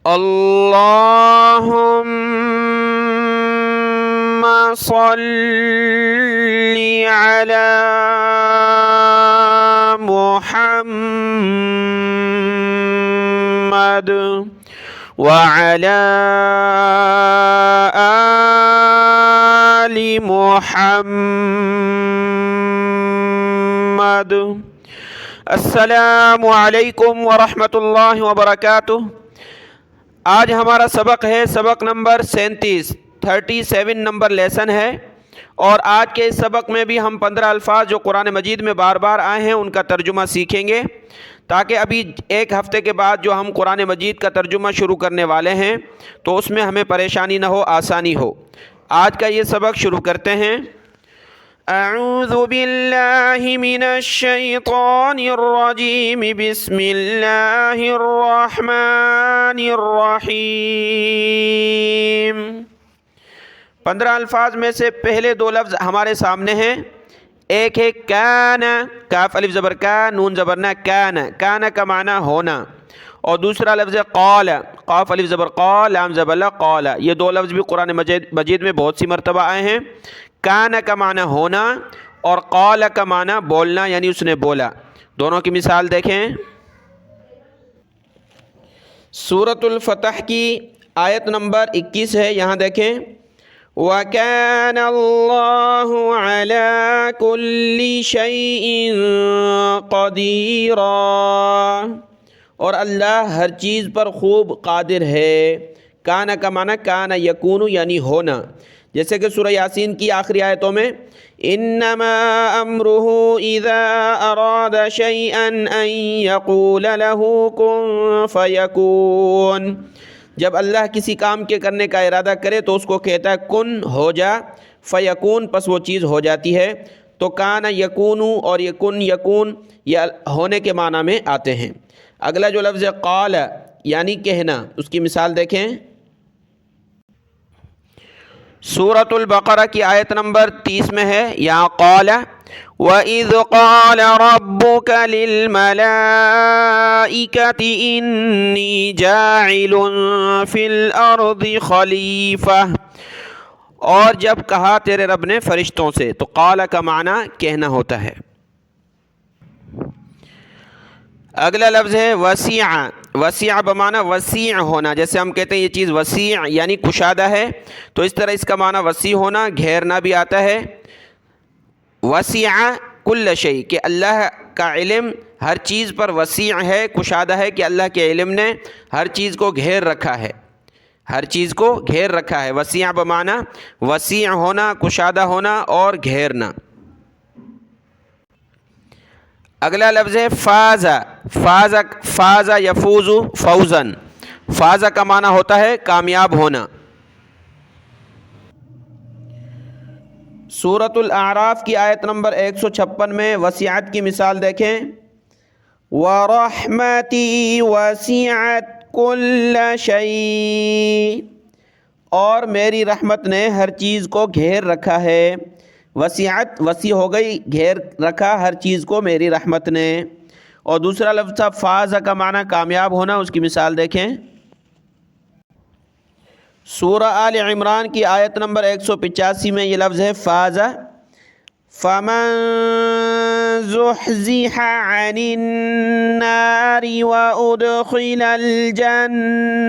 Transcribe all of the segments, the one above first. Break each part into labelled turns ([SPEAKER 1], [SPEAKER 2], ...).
[SPEAKER 1] اللهم صل على محمد وعلى آل محمد۔ السلام علیکم ورحمۃ اللہ وبرکاتہ۔ آج ہمارا سبق ہے سبق نمبر 37 نمبر لیسن ہے، اور آج کے اس سبق میں بھی ہم 15 الفاظ جو قرآن مجید میں بار بار آئے ہیں ان کا ترجمہ سیکھیں گے، تاکہ ابھی ایک ہفتے کے بعد جو ہم قرآن مجید کا ترجمہ شروع کرنے والے ہیں تو اس میں ہمیں پریشانی نہ ہو، آسانی ہو۔ آج کا یہ سبق شروع کرتے ہیں۔ اعوذ باللہ من الشیطان الرجیم، بسم اللہ الرحمن الرحیم۔ 15 الفاظ میں سے پہلے 2 لفظ ہمارے سامنے ہیں۔ ایک ہے کان، کاف الف زبر کا، نون زبر نہ، کان، کان کا معنی ہونا، اور دوسرا لفظ ہے قال، قاف الف زبر قا، لام زبر لا، قال۔ یہ 2 لفظ بھی قرآن مجید میں بہت سی مرتبہ آئے ہیں۔ کان کا معنی ہونا اور قال کا معنی بولنا، یعنی اس نے بولا۔ دونوں کی مثال دیکھیں۔ سورۃ الفتح کی آیت نمبر 21 ہے، یہاں دیکھیں، وَكَانَ اللَّهُ عَلَى كُلِّ شَيْءٍ قَدِيرًا، اور اللہ ہر چیز پر خوب قادر ہے۔ کانا کا معنی کانا یکون، یعنی ہونا، جیسے کہ سورہ یاسین کی آخری آیتوں میں انما امرہ اذا اراد شیئا ان یقول له کن فیکون، جب اللہ کسی کام کے کرنے کا ارادہ کرے تو اس کو کہتا ہے کن، ہو جا، فیکون، پس وہ چیز ہو جاتی ہے۔ تو کانا یکون اور یکن یکون یہ ہونے کے معنی میں آتے ہیں۔ اگلا جو لفظ ہے قال، یعنی کہنا، اس کی مثال دیکھیں۔ سورۃ البقرہ کی آیت نمبر 30 میں ہے، یہاں قال وَإِذْ قَالَ رَبُّكَ لِلْمَلَائِكَةِ إِنِّي جَاعِلٌ فِي الْأَرْضِ خَلِيفَةً، اور جب کہا تیرے رب نے فرشتوں سے، تو قال کا معنی کہنا ہوتا ہے۔ اگلا لفظ ہے وسیع، وسیع بمعنی وسیع ہونا، جیسے ہم کہتے ہیں یہ چیز وسیع یعنی کشادہ ہے، تو اس طرح اس کا معنی وسیع ہونا، گھیرنا بھی آتا ہے۔ وسیع کل شیء، کہ اللہ کا علم ہر چیز پر وسیع ہے، کشادہ ہے، کہ اللہ کے علم نے ہر چیز کو گھیر رکھا ہے، ہر چیز کو گھیر رکھا ہے۔ وسیع بمعنی وسیع ہونا، کشادہ ہونا اور گھیرنا۔ اگلا لفظ ہے فاز، فاز، فاز یفوز فوزا، فاز کا معنی ہوتا ہے کامیاب ہونا۔ سورۃ الاعراف کی آیت نمبر 156 میں وسعت کی مثال دیکھیں۔ وَرَحْمَتِي وَسِعَتْ كُلَّ شَيْءٍ، اور میری رحمت نے ہر چیز کو گھیر رکھا ہے۔ وسعت وسیع ہو گئی، گھیر رکھا ہر چیز کو میری رحمت نے۔ اور دوسرا لفظ تھا فاز کا معنی کامیاب ہونا، اس کی مثال دیکھیں۔ سورہ آل عمران کی آیت نمبر 185 میں یہ لفظ ہے فاز، فَمَن زُحْزِحَ عَنِ النَّارِ وَأُدْخِلَ الْجَنَّةَ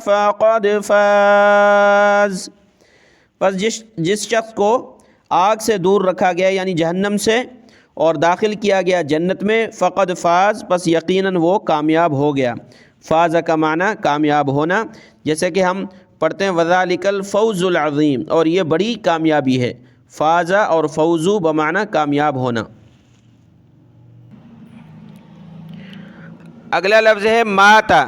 [SPEAKER 1] فَقَدْ فَازَ، پس جس شخص کو آگ سے دور رکھا گیا یعنی جہنم سے اور داخل کیا گیا جنت میں، فقد فاز، پس یقیناً وہ کامیاب ہو گیا۔ فاز کا معنی کامیاب ہونا، جیسے کہ ہم پڑھتے ہیں وَذَلِكَ الْفَوْزُ الْعَظِيمُ، اور یہ بڑی کامیابی ہے۔ فاز اور فوزو بمعنی کامیاب ہونا۔ اگلا لفظ ہے ماتا،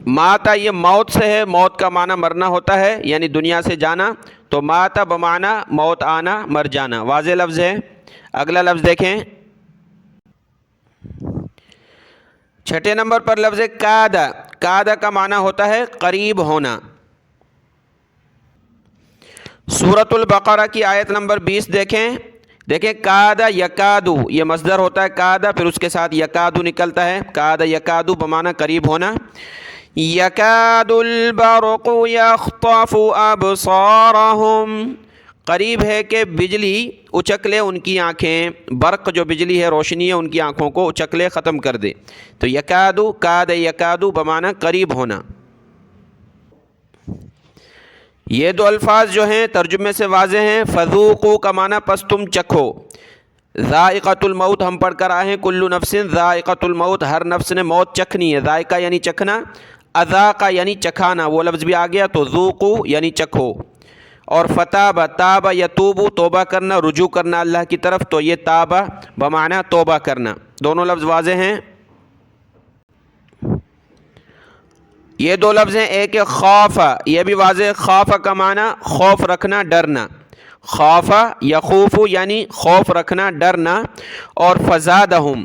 [SPEAKER 1] ماتا یہ موت سے ہے، موت کا معنی مرنا ہوتا ہے، یعنی دنیا سے جانا، تو ماتا بمعنی موت آنا، مر جانا، واضح لفظ ہے۔ اگلا لفظ دیکھیں۔ 6 نمبر پر لفظ کاد، کاد کا معنی ہوتا ہے قریب ہونا۔ سورۃ البقرہ کی آیت نمبر 20 دیکھیں کادا یکادو، یہ مصدر ہوتا ہے کادا، پھر اس کے ساتھ یکادو نکلتا ہے، کادا یکادو بمعنی قریب ہونا۔ یکاد البرق یخطف ابصارہم، قریب ہے کہ بجلی اچک لے ان کی آنکھیں، برق جو بجلی ہے، روشنی ہے، ان کی آنکھوں کو اچک لے، ختم کر دے۔ تو یکادو، کاد یکادو بمعنی قریب ہونا۔ یہ دو الفاظ جو ہیں ترجمے سے واضح ہیں۔ فذوقوا کا معنی پس تم چکھو، ذائقۃ الموت ہم پڑھ کر آئے ہیں، کل نفس ذائقۃ الموت، ہر نفس نے موت چکھنی ہے۔ ذائقہ یعنی چکھنا، اذاقہ یعنی چکھانا، وہ لفظ بھی آ گیا، تو ذوقوا یعنی چکھو۔ اور فتاب، تاب یتوب، توبہ کرنا، رجوع کرنا اللہ کی طرف، تو یہ تاب بمعنی توبہ کرنا، دونوں لفظ واضح ہیں۔ یہ دو لفظ ہیں، ایک خوف، یہ بھی واضح، خوف کا معنی خوف رکھنا، ڈرنا، خوف یخوف یعنی خوف رکھنا، ڈرنا۔ اور فزادہم،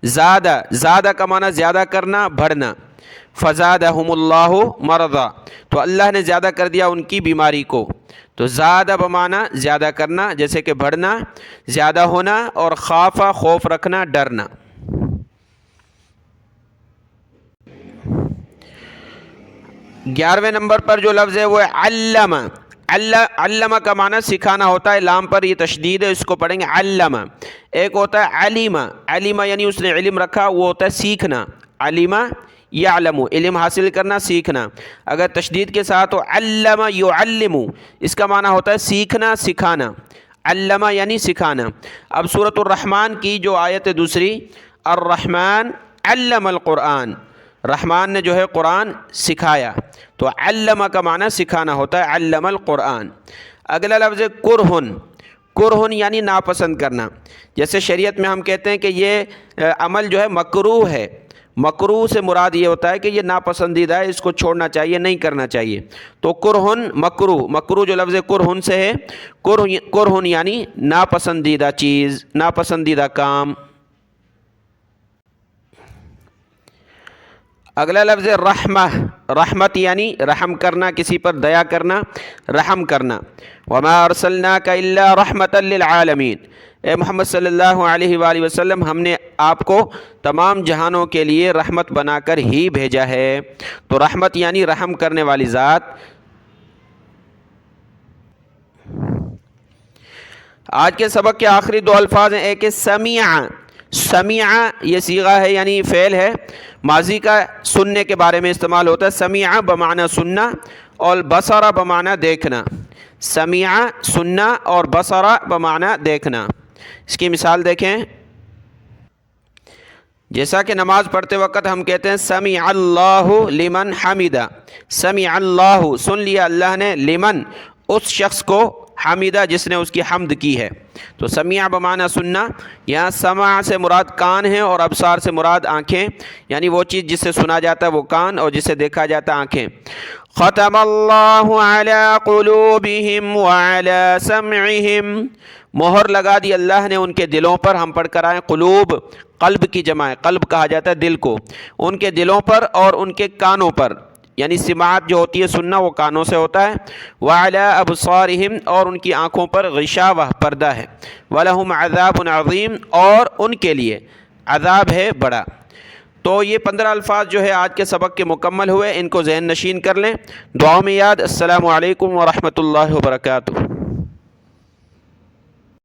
[SPEAKER 1] زادہ، زادہ کا معنی زیادہ کرنا، بڑھنا، فزادہم اللہ مرضا، تو اللہ نے زیادہ کر دیا ان کی بیماری کو۔ تو زادہ بمعنی زیادہ کرنا، جیسے کہ بڑھنا، زیادہ ہونا، اور خوف خوف رکھنا، ڈرنا۔ گیارہویں نمبر پر جو لفظ ہے وہ ہے علم۔ علم کا معنی سکھانا ہوتا ہے، لام پر یہ تشدید ہے، اس کو پڑھیں گے علم۔ ایک ہوتا ہے علم، علم یعنی اس نے علم رکھا، وہ ہوتا ہے سیکھنا، علم یعلم، علم حاصل کرنا، سیکھنا۔ اگر تشدید کے ساتھ ہو علم یعلم، اس کا معنی ہوتا ہے سیکھنا، سکھانا، علم یعنی سکھانا۔ اب سورۃ الرحمن کی جو آیت ہے دوسری، الرحمن علم القرآن، رحمان نے جو ہے قرآن سکھایا، تو علم کا معنی سکھانا ہوتا ہے، علم القرآن۔ اگلا لفظ ہے کرہن، کرہن یعنی ناپسند کرنا۔ جیسے شریعت میں ہم کہتے ہیں کہ یہ عمل جو ہے مکروہ ہے، مکروہ سے مراد یہ ہوتا ہے کہ یہ ناپسندیدہ ہے، اس کو چھوڑنا چاہیے، نہیں کرنا چاہیے۔ تو کرہن مکروہ، مکروہ جو لفظ کرہن سے ہے، کرہن یعنی ناپسندیدہ چیز، ناپسندیدہ کام۔ اگلا لفظ ہے رحمہ، رحمت یعنی رحم کرنا، کسی پر دیا کرنا، رحم کرنا۔ وما ارسلناک الا رحمتا للعالمین، اے محمد صلی اللہ علیہ وآلہ وسلم، ہم نے آپ کو تمام جہانوں کے لیے رحمت بنا کر ہی بھیجا ہے۔ تو رحمت یعنی رحم کرنے والی ذات۔ آج کے سبق کے آخری دو الفاظ ہیں، ایک ہے سمیع، سمیع یہ صیغہ ہے یعنی فعل ہے، ماضی کا سننے کے بارے میں استعمال ہوتا ہے، سمیع بمعنی سننا، اور بصر بمعنی دیکھنا، سمیع سننا اور بصر بمعنی دیکھنا۔ اس کی مثال دیکھیں، جیسا کہ نماز پڑھتے وقت ہم کہتے ہیں سمیع اللہ لمن حمدہ، سمیع اللہ سن لیا اللہ نے، لمن اس شخص کو، حمیدہ جس نے اس کی حمد کی ہے۔ تو سمیع بمعنی سننا، یہاں سماع سے مراد کان ہیں اور ابصار سے مراد آنکھیں، یعنی وہ چیز جس سے سنا جاتا ہے وہ کان اور جسے دیکھا جاتا ہے آنکھیں۔ ختم اللہ علی قلوبہم وعلی سمعہم، مہر لگا دی اللہ نے ان کے دلوں پر، ہم پڑھ کر آئیں قلوب قلب کی جمع ہے، قلب کہا جاتا ہے دل کو، ان کے دلوں پر اور ان کے کانوں پر، یعنی سماعت جو ہوتی ہے سننا وہ کانوں سے ہوتا ہے، وعلی ابصارہم اور ان کی آنکھوں پر غشاوہ پردہ ہے، ولہم عذاب عظیم اور ان کے لیے عذاب ہے بڑا۔ تو یہ 15 الفاظ جو ہے آج کے سبق کے مکمل ہوئے، ان کو ذہن نشین کر لیں، دعاؤں میں یاد۔ السلام علیکم ورحمۃ اللہ وبرکاتہ۔